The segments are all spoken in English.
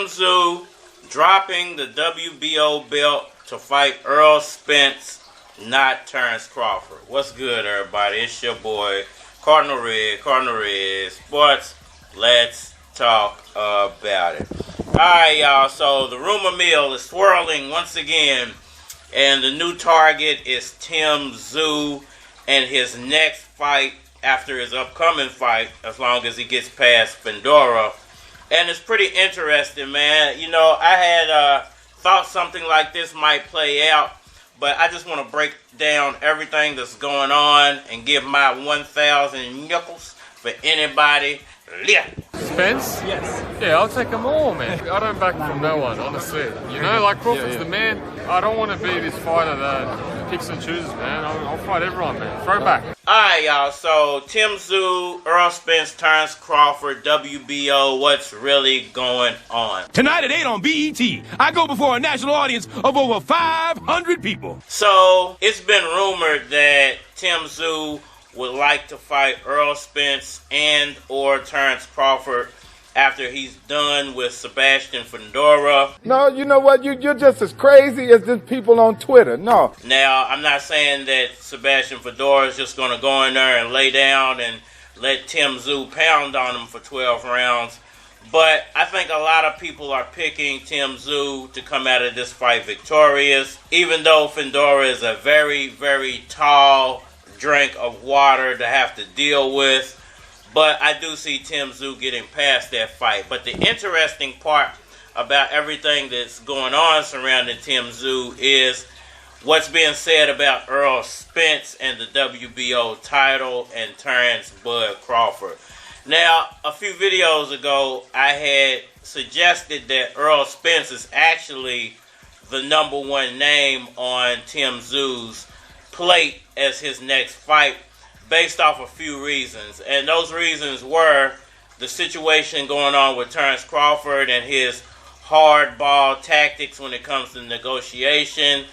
Tim Tszyu dropping the WBO belt to fight Errol Spence, not Terence Crawford. What's good, everybody? It's your boy, Cardinal Red Sports. Let's talk about it. Alright, y'all, so the rumor mill is swirling once again, and the new target is Tim Tszyu and his next fight after his upcoming fight, as long as he gets past Fundora. And it's pretty interesting, man. You know, I had thought something like this might play out, but I just want to break down everything that's going on and give my 1,000 nickels for anybody. Yeah. Spence? Yes. Yeah, I'll take them all, man. I don't back from no one, honestly. You know, like Crawford's the man. I don't want to be this fighter that picks and chooses, man. I'll fight everyone, man. Throw back. Alright, y'all. So, Tim Tszyu, Errol Spence, Terence Crawford, WBO, what's really going on? Tonight at 8 on BET, I go before a national audience of over 500 people. So, it's been rumored that Tim Tszyu would like to fight Errol Spence and or Terence Crawford after he's done with Sebastian Fundora. No, you know what? You're just as crazy as the people on Twitter. No. Now, I'm not saying that Sebastian Fundora is just going to go in there and lay down and let Tim Tszyu pound on him for 12 rounds. But I think a lot of people are picking Tim Tszyu to come out of this fight victorious, even though Fundora is a very, very tall drink of water to have to deal with. But I do see Tim Tszyu getting past that fight. But the interesting part about everything that's going on surrounding Tim Tszyu is what's being said about Errol Spence and the WBO title and Terence Bud Crawford. Now, a few videos ago, I had suggested that Errol Spence is actually the #1 name on Tim Tszyu's plate as his next fight, based off a few reasons. And those reasons were the situation going on with Terence Crawford and his hardball tactics when it comes to negotiation,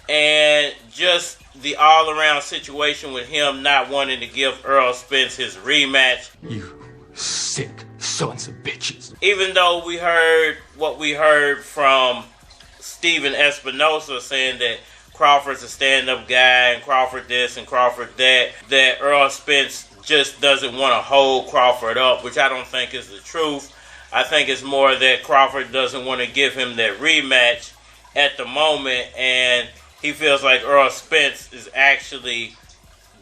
and just the all-around situation with him not wanting to give Errol Spence his rematch. You sick sons of bitches. Even though we heard what we heard from Steven Espinosa saying that Crawford's a stand-up guy and Crawford this and Crawford that Errol Spence just doesn't want to hold Crawford up, which I don't think is the truth. I think it's more that Crawford doesn't want to give him that rematch at the moment, and he feels like Errol Spence is actually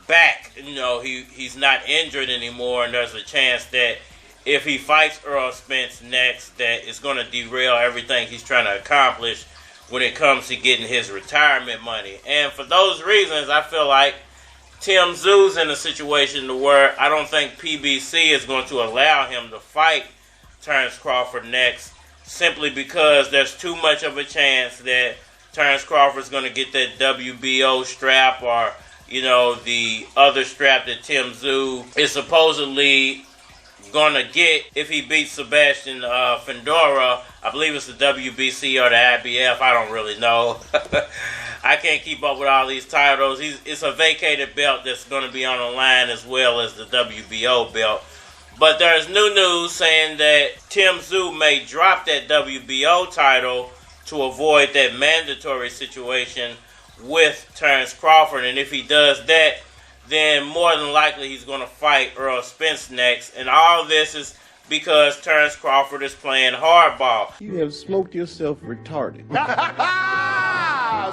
back. You know, he's not injured anymore, and there's a chance that if he fights Errol Spence next, that it's going to derail everything he's trying to accomplish when it comes to getting his retirement money. And for those reasons, I feel like Tim Tszyu's in a situation to where I don't think PBC is going to allow him to fight Terence Crawford next, simply because there's too much of a chance that Terence Crawford's going to get that WBO strap, or, you know, the other strap that Tim Tszyu is supposedly going to get if he beats Sebastian Fundora. I believe it's the WBC or the IBF. I don't really know. I can't keep up with all these titles. It's a vacated belt that's going to be on the line, as well as the WBO belt. But there's new news saying that Tim Tszyu may drop that WBO title to avoid that mandatory situation with Terence Crawford. And if he does that, then more than likely he's going to fight Errol Spence next. And all this is because Terence Crawford is playing hardball. You have smoked yourself retarded.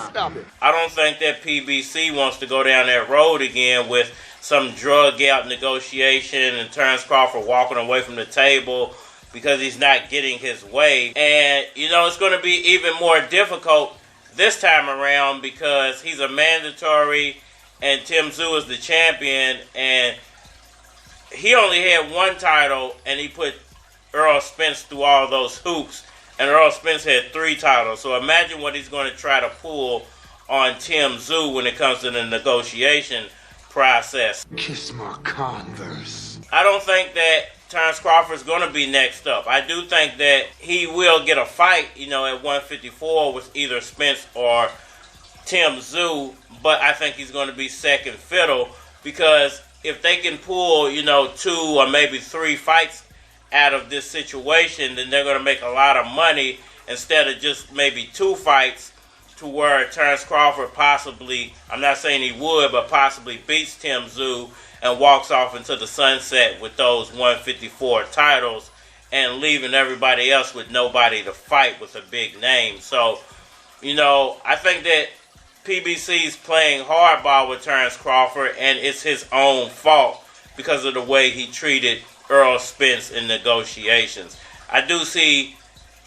Stop it. I don't think that PBC wants to go down that road again with some drug-out negotiation and Terence Crawford walking away from the table because he's not getting his way. And, you know, it's going to be even more difficult this time around because he's a mandatory and Tim Tszyu is the champion, and he only had one title, and he put Errol Spence through all those hoops, and Errol Spence had 3 titles. So imagine what he's going to try to pull on Tim Tszyu when it comes to the negotiation process. Kiss my Converse. I don't think that Terence Crawford's going to be next up. I do think that he will get a fight, you know, at 154 with either Spence or Tim Tszyu, but I think he's going to be second fiddle, because if they can pull, you know, 2 or maybe 3 fights out of this situation, then they're going to make a lot of money instead of just maybe 2 fights, to where Terence Crawford possibly, I'm not saying he would, but possibly beats Tim Tszyu and walks off into the sunset with those 154 titles and leaving everybody else with nobody to fight with a big name. So, you know, I think that PBC's playing hardball with Terence Crawford, and it's his own fault because of the way he treated Errol Spence in negotiations. I do see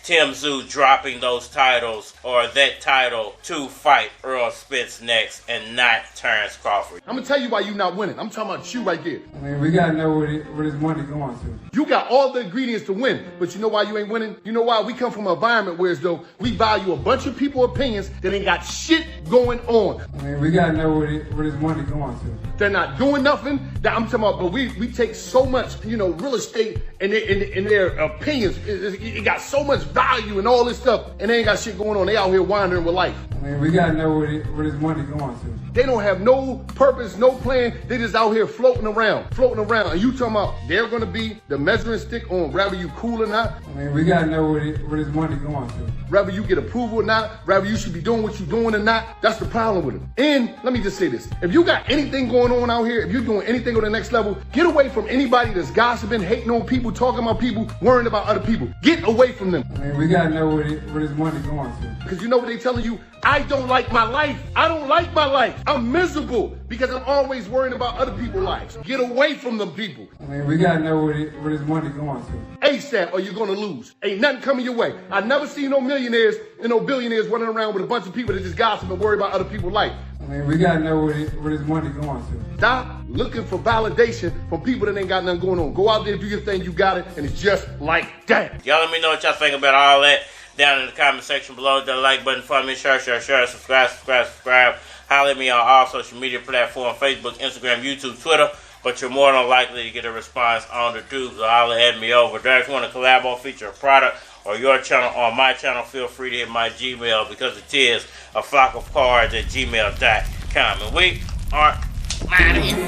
Tim Tszyu dropping those titles, or that title, to fight Errol Spence next and not Terence Crawford. I'm going to tell you why you're not winning. I'm talking about Tszyu right there. I mean, we got to know where his money going to. You got all the ingredients to win, but you know why you ain't winning? You know why? We come from an environment where as though we value a bunch of people's opinions that ain't got shit going on. I mean, we got to know where his money going to. They're not doing nothing. That I'm talking about, but we take so much, you know, real estate and their opinions. It got so much value and all this stuff, and they ain't got shit going on. They out here wandering with life. I mean, we got to know where his money going to. They don't have no purpose, no plan. They just out here floating around. And you talking about they're going to be the measuring stick on whether you cool or not? I mean, we got to know where his money going to. Whether you get approval or not, whether you should be doing what you're doing or not, that's the problem with them. And let me just say this. If you got anything going on out here, if you're doing anything on the next level, get away from anybody that's gossiping, hating on people, talking about people, worrying about other people. Get away from them. I mean, we got to know where his money going to. Because you know what they telling you? I don't like my life. I don't like my life. I'm miserable because I'm always worrying about other people's lives. Get away from them people. I mean, we got to know where his money going to. ASAP, or you're going to lose. Ain't nothing coming your way. I never seen no millionaires and no billionaires running around with a bunch of people that just gossip and worry about other people's life. I mean, we got to know where his money going to. Stop looking for validation from people that ain't got nothing going on. Go out there, do your thing, you got it, and it's just like that. Y'all let me know what y'all think about all that down in the comment section below. The like button for me, share, subscribe. Holler at me on all social media platforms, Facebook, Instagram, YouTube, Twitter. But you're more than likely to get a response on the tube, so holler at me over there. If you want to collab or feature a product or your channel on my channel, feel free to hit my Gmail, because it is a flock of cards at gmail.com. And we are out of here.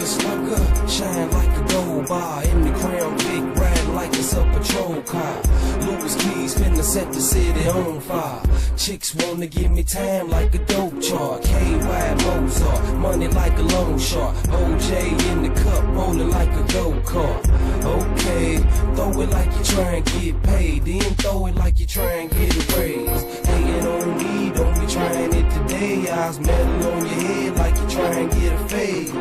Shine like a gold bar in the crown, big riding like it's a patrol car. Louis Keys finna set the city on fire. Chicks wanna give me time like a dope chart. KY Mozart, money like a loan shark. OJ in the cup, rolling like a go-kart. Okay, throw it like you try and get paid, then throw it like you try and get a raise. Hating on me, don't be trying it today. Eyes metal on your head like you try and get a fade.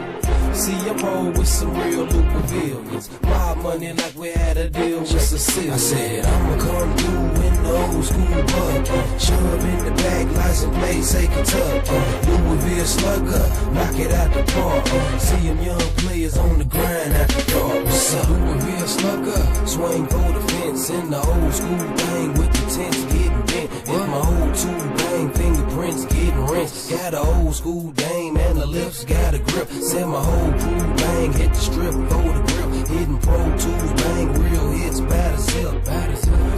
See, I roll with some real Louisvillians. My money like we had a deal with Cecilia. I said, I'ma come through in the old school bucket. Shove in the back, license plate, say Kentucky. Louisville slugger, knock it out the park. See them young players on the grind at the dark. What's up? Louisville slugger, swing for the fence in the old school thing with the tents getting bent. If my old two bang, fingerprints getting rinsed. Got an old school dame and the lips got a grip. Said my whole crew bang, hit the strip for the grip. Hitting Pro Tools bang, real hits, batter zip.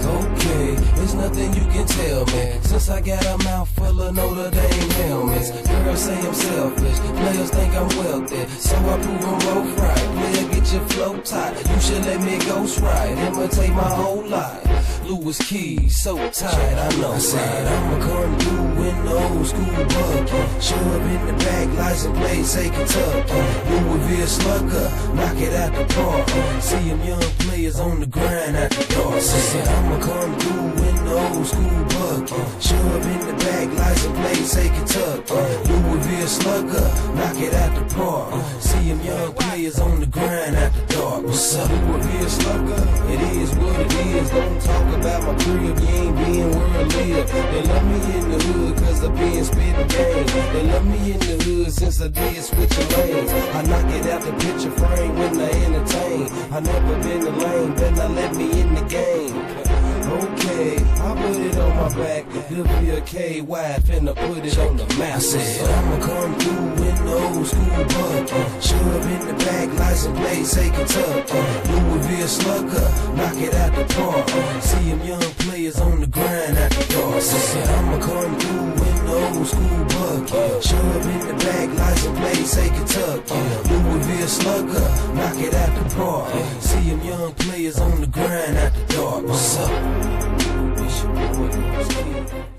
Okay, there's nothing you can tell me, since I got a mouth full of Notre Dame helmets. Girls say I'm selfish, players think I'm wealthy, so I prove them both right. Player, get your flow tight, you should let me ghost ride, imitate my whole life. Louis Keys, so tight, I know. I said I'ma come through in the old school bucket. Shove in the back, license plate, say Kentucky. Louisville slugger, knock it out the park. See them young players on the grind at the dark. Said I'ma come through in the old school bucket. Shove in the back, license plate, say Kentucky. Louisville slugger, knock it out the park. See them young players on the grind at the dark. What's up? Louisville slugger, it is what it is. Don't talk about my crib, you ain't being where I live. They love me in the hood cause I been spitting game. They love me in the hood since I did switching lanes. I knock it out the picture frame when I entertain. I never been the lane, better not let me in the game. Okay, I put it on my back. It'll be a KY, finna put it on the map. I said I'ma come through in the old school bucket. Shove in the back, license plate, say Kentucky. Louisville slugger, knock it out the park. See them young players on the grind at the dark. I said I'ma come through in the old school bucket. Shove in the back, license plate, say Kentucky. Louisville slugger, knock it out the park. See them young young players on the grind at the dark. What's up? It's your boy, Lewis Keys.